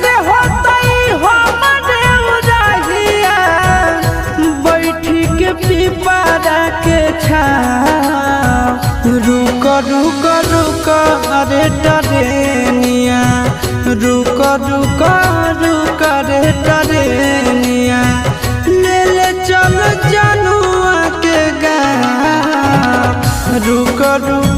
कैसे होतई हमारे उराहिया बैठी के पीपरा के छाव। रुक रुक रुक अरे टरेनिया, रुक रुक रुक रे टरेनिया, ले ले चल जनुआ के गाँव। रुक रुक